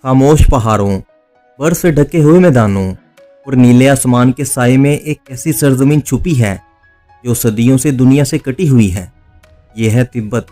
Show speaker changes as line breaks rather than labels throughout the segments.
खामोश पहाड़ों, बर्फ से ढके हुए मैदानों और नीले आसमान के साए में एक ऐसी सरजमीन छुपी है जो सदियों से दुनिया से कटी हुई है। यह है तिब्बत,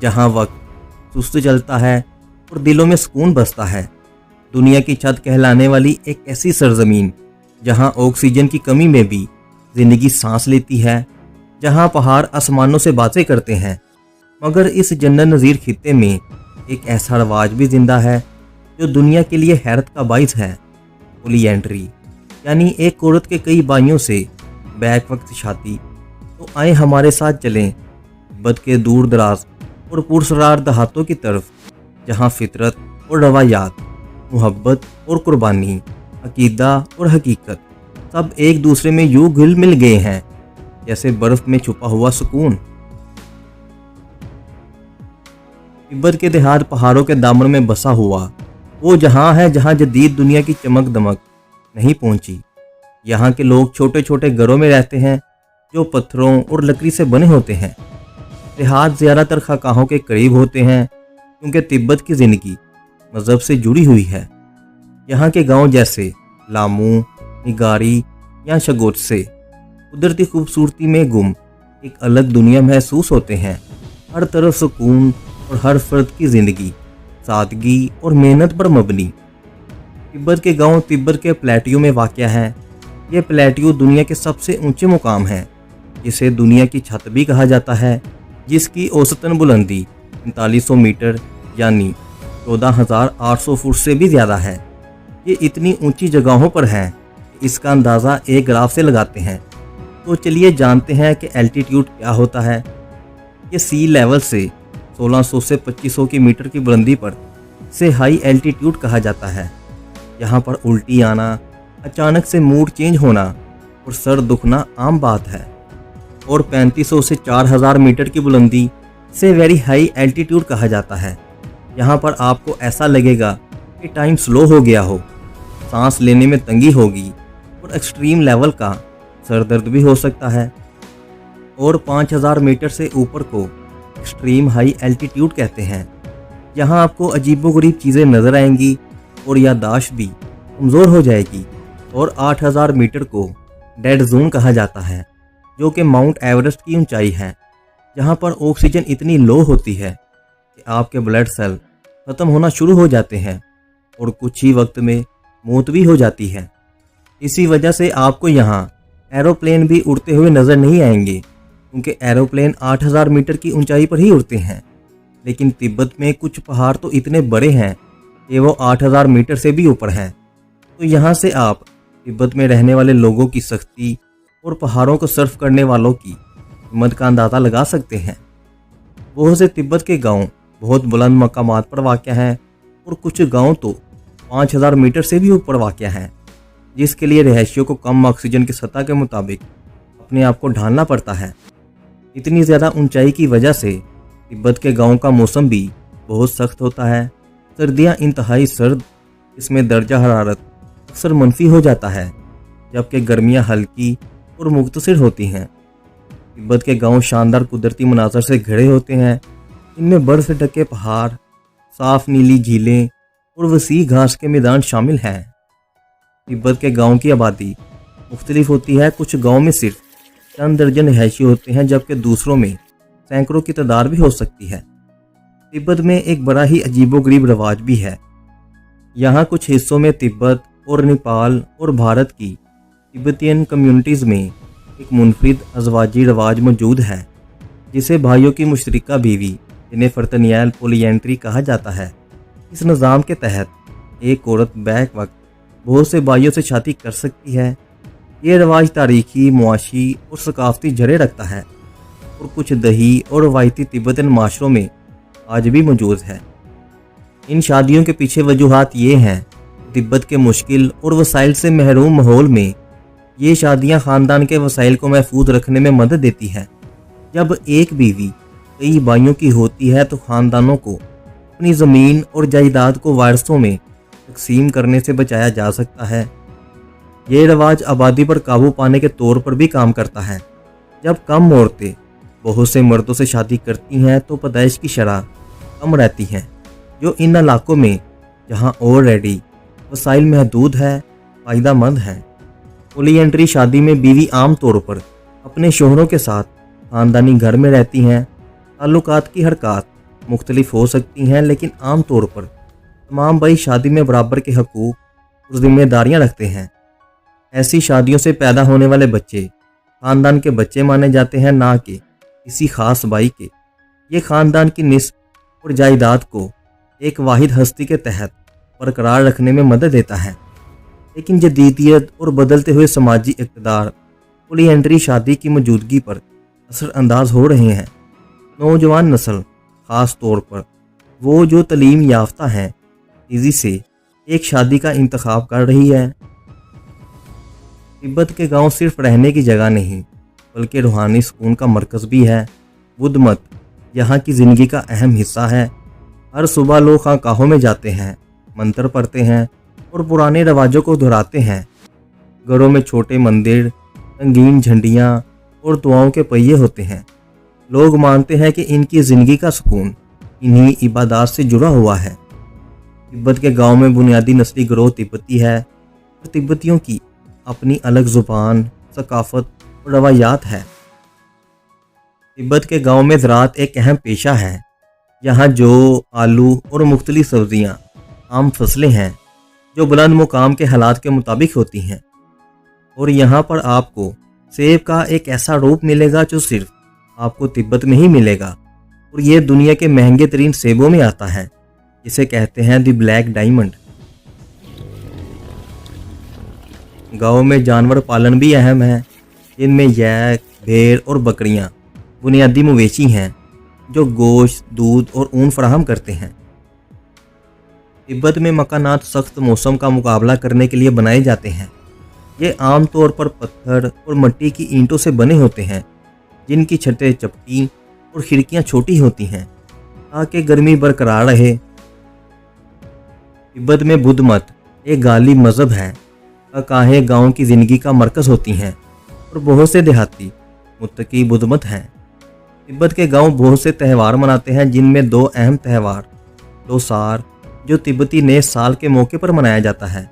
जहाँ वक्त सुस्त चलता है और दिलों में सुकून बसता है। दुनिया की छत कहलाने वाली एक ऐसी सरजमीन जहाँ ऑक्सीजन की कमी में भी जिंदगी सांस लेती है, जहाँ पहाड़ आसमानों से बातें करते हैं। मगर इस जन्नत नज़ीर खित्ते में एक ऐसा रवाज भी जिंदा है जो दुनिया के लिए हैरत का बाइस है। पोलीएंड्री, यानी एक औरत के कई भाइयों से बैक वक्त शादी। तो आए हमारे साथ चलें तिब्बत के दूर दराज और पुरसरार दहातों की तरफ, जहाँ फितरत और रवायात, मोहब्बत और कुर्बानी, अकीदा और हकीकत सब एक दूसरे में यूं घुल मिल गए हैं जैसे बर्फ में छुपा हुआ सुकून। तिब्बत के देहात पहाड़ों के दामन में बसा हुआ वो जहां है जहां जदीद दुनिया की चमक दमक नहीं पहुंची। यहाँ के लोग छोटे छोटे घरों में रहते हैं जो पत्थरों और लकड़ी से बने होते हैं। देहात ज़्यादातर खाकाहों के करीब होते हैं क्योंकि तिब्बत की ज़िंदगी मज़हब से जुड़ी हुई है। यहाँ के गांव जैसे लामू, निगारी या शगोत्से कुदरती खूबसूरती में गुम एक अलग दुनिया महसूस होते हैं। हर तरफ सुकून और हर फर्द की ज़िंदगी सादगी और मेहनत पर मबनी। तिब्बत के गांव तिब्बत के प्लेटियो में वाक़या है। ये प्लेटियो दुनिया के सबसे ऊंचे मुकाम है, जिसे दुनिया की छत भी कहा जाता है, जिसकी औसतन बुलंदी 4500 मीटर यानी 14,800 फुट से भी ज़्यादा है। ये इतनी ऊंची जगहों पर है कि इसका अंदाज़ा एक ग्राफ से लगाते हैं। तो चलिए जानते हैं कि एल्टीट्यूड क्या होता है। ये सी लेवल से 1600 से 2500 की मीटर की बुलंदी पर से हाई एल्टीट्यूड कहा जाता है। यहाँ पर उल्टी आना, अचानक से मूड चेंज होना और सर दुखना आम बात है। और 3500 से 4000 मीटर की बुलंदी से वेरी हाई एल्टीट्यूड कहा जाता है। यहाँ पर आपको ऐसा लगेगा कि टाइम स्लो हो गया हो, सांस लेने में तंगी होगी और एक्सट्रीम लेवल का सर दर्द भी हो सकता है। और 5000 मीटर से ऊपर को एक्सट्रीम हाई एल्टीट्यूड कहते हैं। यहाँ आपको अजीबोगरीब चीज़ें नज़र आएंगी और याददाश्त भी कमज़ोर हो जाएगी। और 8000 मीटर को डेड जोन कहा जाता है, जो कि माउंट एवरेस्ट की ऊंचाई है, जहाँ पर ऑक्सीजन इतनी लो होती है कि आपके ब्लड सेल ख़त्म होना शुरू हो जाते हैं और कुछ ही वक्त में मौत भी हो जाती है। इसी वजह से आपको यहाँ एरोप्लेन भी उड़ते हुए नज़र नहीं आएंगे, क्योंकि एरोप्लेन 8000 मीटर की ऊंचाई पर ही उड़ते हैं। लेकिन तिब्बत में कुछ पहाड़ तो इतने बड़े हैं कि वो 8000 मीटर से भी ऊपर हैं। तो यहाँ से आप तिब्बत में रहने वाले लोगों की सख्ती और पहाड़ों को सर्फ करने वालों की हिम्मत का अंदाज़ा लगा सकते हैं। बहुत से तिब्बत के गांव बहुत बुलंद मकामात पर वाक़या हैं और कुछ गांव तो 5000 मीटर से भी ऊपर वाक़या हैं, जिसके लिए रहायशियों को कम ऑक्सीजन की सतह के मुताबिक अपने आप को ढालना पड़ता है। इतनी ज़्यादा ऊंचाई की वजह से तिब्बत के गांव का मौसम भी बहुत सख्त होता है। सर्दियां इंतहाई सर्द, इसमें दर्जा हरारत अक्सर मनफी हो जाता है, जबकि गर्मियां हल्की और मुख्तसर होती हैं। तिब्बत के गांव शानदार कुदरती मनाज़र से घिरे होते हैं। इनमें बर्फ से ढके पहाड़, साफ नीली झीलें और वसी घास के मैदान शामिल हैं। तिब्बत के गांव की आबादी मुख्तलिफ होती है। कुछ गांव में सिर्फ चंद दर्जन रहायशी होते हैं, जबकि दूसरों में सैकड़ों की तादाद भी हो सकती है। तिब्बत में एक बड़ा ही अजीबोगरीब रवाज भी है। यहाँ कुछ हिस्सों में तिब्बत और नेपाल और भारत की तिब्बतियन कम्युनिटीज़ में एक मुनफरिद अज़वाजी रवाज मौजूद है, जिसे भाइयों की मुश्तरका बीवी जिन्हें फर्तनियाल पोलीएंड्री कहा जाता है। इस निज़ाम के तहत एक औरत बैक वक्त बहुत से भाइयों से शादी कर सकती है। ये रवाज तारीखी, मुआशी और सकाफती जड़ें रखता है और कुछ दही और रवायती तिब्बतन माशरों में आज भी मौजूद है। इन शादियों के पीछे वजूहात ये हैं, तिब्बत के मुश्किल और वसाइल से महरूम माहौल में ये शादियां ख़ानदान के वसाइल को महफूज रखने में मदद देती है। जब एक बीवी कई भाइयों की होती है तो ख़ानदानों को अपनी ज़मीन और जायदाद को वारसों में तकसीम करने से बचाया जा सकता है। ये रवाज आबादी पर काबू पाने के तौर पर भी काम करता है। जब कम औरतें बहुत से मर्दों से शादी करती हैं तो पैदाइश की शरह कम रहती है, जो इन इलाकों में جہاں آلریڈی وسائل محدود ہے فائدہ مند ہے۔ پولی انٹری شادی میں بیوی عام طور پر اپنے شوہروں کے ساتھ خاندانی گھر میں رہتی ہیں۔ تعلقات کی حرکات مختلف ہو سکتی ہیں، لیکن عام طور پر تمام بھائی شادی میں برابر کے حقوق اور ذمہ داریاں رکھتے ہیں۔ ایسی شادیوں سے پیدا ہونے والے بچے خاندان کے بچے مانے جاتے ہیں، نہ کہ کسی خاص بھائی کے۔ یہ خاندان کی نسب اور جائیداد کو ایک واحد ہستی کے تحت برقرار رکھنے میں مدد دیتا ہے۔ لیکن جدیدیت اور بدلتے ہوئے سماجی اقتدار پولی انٹری شادی کی موجودگی پر اثر انداز ہو رہے ہیں۔ نوجوان نسل، خاص طور پر وہ جو تعلیم یافتہ ہیں، تیزی سے ایک شادی کا انتخاب کر رہی ہے۔ تبت کے گاؤں صرف رہنے کی جگہ نہیں بلکہ روحانی سکون کا مرکز بھی ہے۔ بدھ مت یہاں کی زندگی کا اہم حصہ ہے۔ ہر صبح لوگ خانقاہوں میں جاتے ہیں، منتر پڑھتے ہیں اور پرانے رواجوں کو دہراتے ہیں۔ گھروں میں چھوٹے مندر، رنگین جھنڈیاں اور دعاؤں کے پہیے ہوتے ہیں۔ لوگ مانتے ہیں کہ ان کی زندگی کا سکون انہی عبادات سے جڑا ہوا ہے۔ تبت کے گاؤں میں بنیادی نسلی گروہ تبتی ہے اور تبتیوں کی اپنی الگ زبان، ثقافت اور روایات ہے۔ تبت کے گاؤں میں زراعت ایک اہم پیشہ ہے۔ یہاں جو، آلو اور مختلف سبزیاں عام فصلیں ہیں جو بلند مقام کے حالات کے مطابق ہوتی ہیں، اور یہاں پر آپ کو سیب کا ایک ایسا روپ ملے گا جو صرف آپ کو تبت میں ہی ملے گا، اور یہ دنیا کے مہنگے ترین سیبوں میں آتا ہے، جسے کہتے ہیں دی بلیک ڈائمنڈ۔ گاؤں میں جانور پالن بھی اہم ہے، جن میں یک، بھیڑ اور بکریاں بنیادی مویشی ہیں جو گوشت، دودھ اور اون فراہم کرتے ہیں۔ تبت میں مکانات سخت موسم کا مقابلہ کرنے کے لیے بنائے جاتے ہیں۔ یہ عام طور پر پتھر اور مٹی کی اینٹوں سے بنے ہوتے ہیں، جن کی چھتیں چپٹی اور کھڑکیاں چھوٹی ہوتی ہیں تاکہ گرمی برقرار رہے۔ تبت میں بدھ مت ایک غالب مذہب ہے۔ خانقاہیں گاؤں کی زندگی کا مرکز ہوتی ہیں اور بہت سے دیہاتی متقی بدھ مت ہیں۔ تبت کے گاؤں بہت سے تہوار مناتے ہیں، جن میں دو اہم تہوار لوسار جو تبتی نئے سال کے موقع پر منایا جاتا ہے،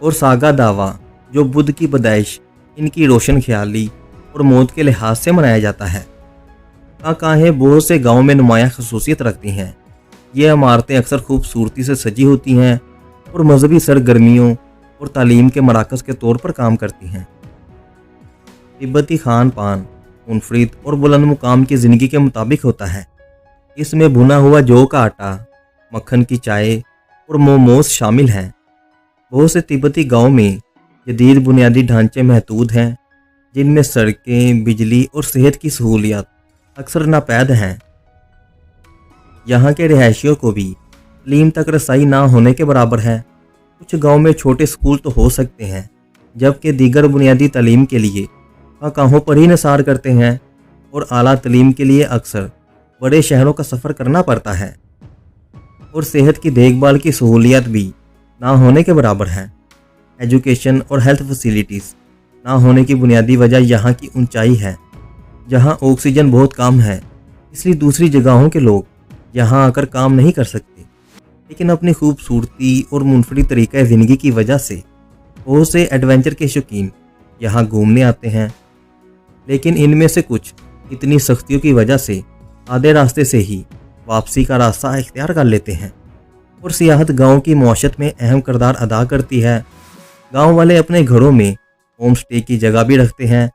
اور ساگا داوا جو بدھ کی پیدائش، ان کی روشن خیالی اور موت کے لحاظ سے منایا جاتا ہے۔ خانقاہیں بہت سے گاؤں میں نمایاں خصوصیت رکھتی ہیں۔ یہ عمارتیں اکثر خوبصورتی سے سجی ہوتی ہیں اور مذہبی سرگرمیوں اور تعلیم کے مراکز کے طور پر کام کرتی ہیں۔ تبتی خان پان منفرد اور بلند مقام کی زندگی کے مطابق ہوتا ہے۔ اس میں بھنا ہوا جو کا آٹا، مکھن کی چائے اور موموز شامل ہیں۔ بہت سے تبتی گاؤں میں جدید بنیادی ڈھانچے محدود ہیں، جن میں سڑکیں، بجلی اور صحت کی سہولیات اکثر ناپید ہیں۔ یہاں کے رہائشیوں کو بھی تعلیم تک رسائی نہ ہونے کے برابر ہے۔ کچھ گاؤں میں چھوٹے اسکول تو ہو سکتے ہیں، جبکہ دیگر بنیادی تعلیم کے لیے خانقاہوں پر ہی نثار کرتے ہیں، اور اعلیٰ تعلیم کے لیے اکثر بڑے شہروں کا سفر کرنا پڑتا ہے، اور صحت کی دیکھ بھال کی سہولیات بھی نہ ہونے کے برابر ہے۔ ایجوکیشن اور ہیلتھ فیسیلیٹیز نہ ہونے کی بنیادی وجہ یہاں کی اونچائی ہے، جہاں آکسیجن بہت کم ہے، اس لیے دوسری جگہوں کے لوگ یہاں آ کر کام نہیں کر سکتے۔ لیکن اپنی خوبصورتی اور منفرد طریقہ زندگی کی وجہ سے بہت سے ایڈونچر کے شوقین یہاں گھومنے آتے ہیں، لیکن ان میں سے کچھ اتنی سختیوں کی وجہ سے آدھے راستے سے ہی واپسی کا راستہ اختیار کر لیتے ہیں، اور سیاحت گاؤں کی معیشت میں اہم کردار ادا کرتی ہے۔ گاؤں والے اپنے گھروں میں ہوم سٹے کی جگہ بھی رکھتے ہیں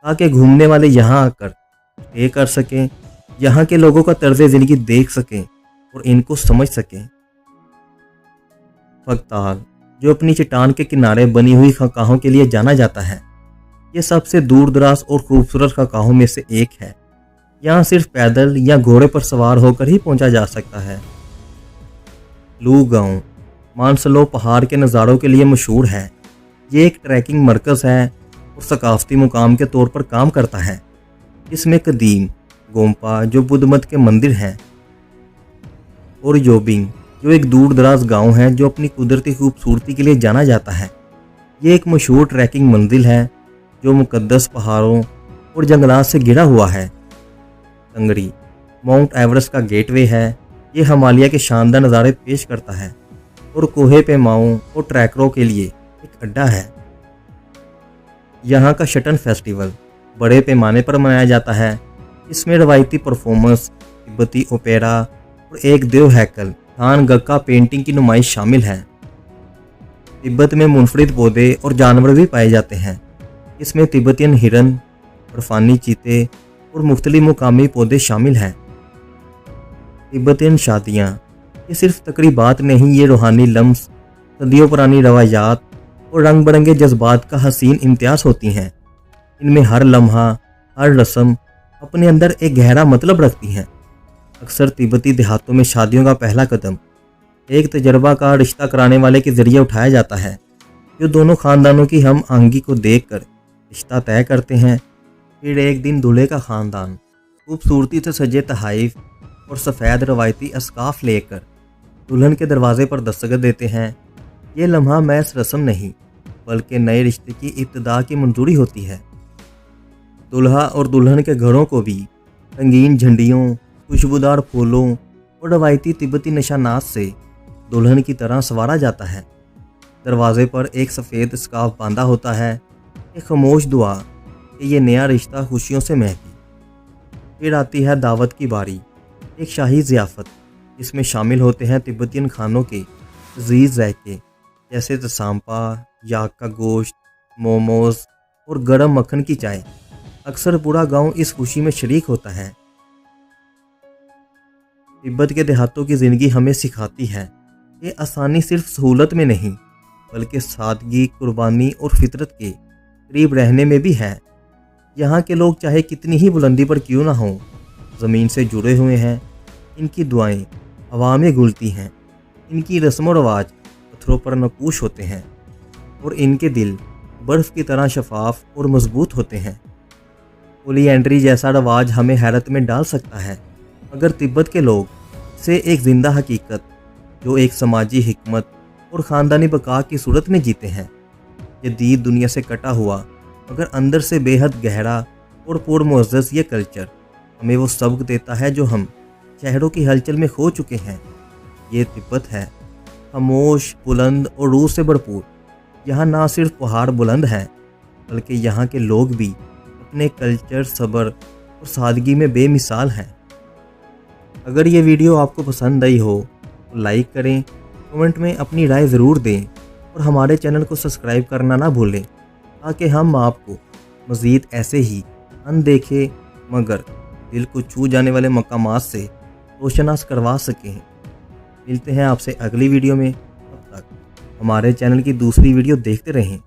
تاکہ گھومنے والے یہاں آ کر سٹے کر سکیں، یہاں کے لوگوں کا طرز زندگی دیکھ سکیں اور ان کو سمجھ سکیں۔ فگتال جو اپنی چٹان کے کنارے بنی ہوئی خانقاہوں کے لیے جانا جاتا ہے، یہ سب سے دور دراز اور خوبصورت خانقاہوں میں سے ایک ہے۔ یہاں صرف پیدل یا گھوڑے پر سوار ہو کر ہی پہنچا جا سکتا ہے۔ لو گاؤں مانسلو پہاڑ کے نظاروں کے لیے مشہور ہے۔ یہ ایک ٹریکنگ مرکز ہے اور ثقافتی مقام کے طور پر کام کرتا ہے۔ اس میں قدیم گومپا جو بدھ مت کے مندر ہیں، اور یوبنگ جو ایک دور دراز گاؤں ہے جو اپنی قدرتی خوبصورتی کے لیے جانا جاتا ہے۔ یہ ایک مشہور ٹریکنگ منزل ہے جو مقدس پہاڑوں اور جنگلات سے گھرا ہوا ہے۔ تنگڑی ماؤنٹ ایورسٹ کا گیٹ وے ہے۔ یہ ہمالیہ کے شاندار نظارے پیش کرتا ہے۔ और कोहे पेमाओं और ट्रैकरों के लिए एक अड्डा है। यहाँ का शटन फेस्टिवल बड़े पैमाने पर मनाया जाता है। इसमें रवायती परफॉर्मेंस, तिब्बती ओपेरा और एक देव हैकल थान गक्का पेंटिंग की नुमाइश शामिल है। तिब्बत में मुनफरिद पौधे और जानवर भी पाए जाते हैं। इसमें तिब्बतियन हिरन, बर्फानी चीते और मुख्तलिफ मुकामी पौधे शामिल हैं। तिब्बतियन शादियाँ ये सिर्फ तकरीबात नहीं, ये रूहानी लम्स, सदियों पुरानी रवायात और रंग बिरंगे जज्बात का हसीन इम्तियाज़ होती हैं। इनमें हर लम्हा, हर रस्म अपने अंदर एक गहरा मतलब रखती हैं। अक्सर तिब्बती देहातों में शादियों का पहला कदम एक तजर्बाकार रिश्ता कराने वाले के जरिए उठाया जाता है, जो दोनों खानदानों की हम आहंगी को देखकर रिश्ता तय करते हैं। फिर एक दिन दूल्हे का खानदान खूबसूरती से सजे तहाइफ और सफ़ेद रवायती अस्काफ लेकर दुल्हन के दरवाजे पर दस्तखत देते हैं। ये लम्हा महज रस्म नहीं, बल्कि नए रिश्ते की इब्तिदा की मंजूरी होती है। दुल्हा और दुल्हन के घरों को भी रंगीन झंडियों, खुशबूदार फूलों और रवायती तिब्बती निशानात से दुल्हन की तरह संवारा जाता है। दरवाजे पर एक सफ़ेद स्कार्फ बांधा होता है, एक खामोश दुआ कि ये नया रिश्ता खुशियों से महके। फिर आती है दावत की बारी, एक शाही ज़ियाफ़त जिसमें शामिल होते हैं तिब्बतियन खानों के लज़ीज़ ज़ायके जैसे तसाम्पा, याक का गोश्त, मोमोज़ और गरम मक्खन की चाय। अक्सर पूरा गांव इस खुशी में शरीक होता है। तिब्बत के देहातों की ज़िंदगी हमें सिखाती है कि आसानी सिर्फ सहूलत में नहीं, बल्कि सादगी, कुर्बानी और फितरत के करीब रहने में भी है। यहाँ के लोग चाहे कितनी ही बुलंदी पर क्यों ना हों, ज़मीन से जुड़े हुए हैं। इनकी दुआएं हवा में घुलती हैं, इनकी रस्म व रवाज पत्थरों पर नकूश होते हैं और इनके दिल बर्फ़ की तरह शफाफ और मजबूत होते हैं। पोलीएंड्री जैसा रवाज हमें हैरत में डाल सकता है, मगर तिब्बत के लोग से एक ज़िंदा हकीकत जो एक समाजी हिकमत और ख़ानदानी बका की सूरत में जीते हैं। जदीद दुनिया से कटा हुआ मगर अंदर से बेहद गहरा और पुरमुअज़्ज़ज़ ये कल्चर हमें वो सबक देता है जो हम शहरों की हलचल में खो चुके हैं। ये तिब्बत है, खामोश, बुलंद और रूह से भरपूर। यहाँ ना सिर्फ पहाड़ बुलंद हैं, बल्कि यहाँ के लोग भी अपने कल्चर, सब्र और सादगी में बेमिसाल हैं। अगर ये वीडियो आपको पसंद आई हो तो लाइक करें, कमेंट में अपनी राय ज़रूर दें और हमारे चैनल को सब्सक्राइब करना ना भूलें, ताकि हम आपको मज़ीद ऐसे ही अनदेखे मगर दिल को छू जाने वाले मकामात से रोशनास करवा सकें। मिलते हैं आपसे अगली वीडियो में। तब तक हमारे चैनल की दूसरी वीडियो देखते रहें।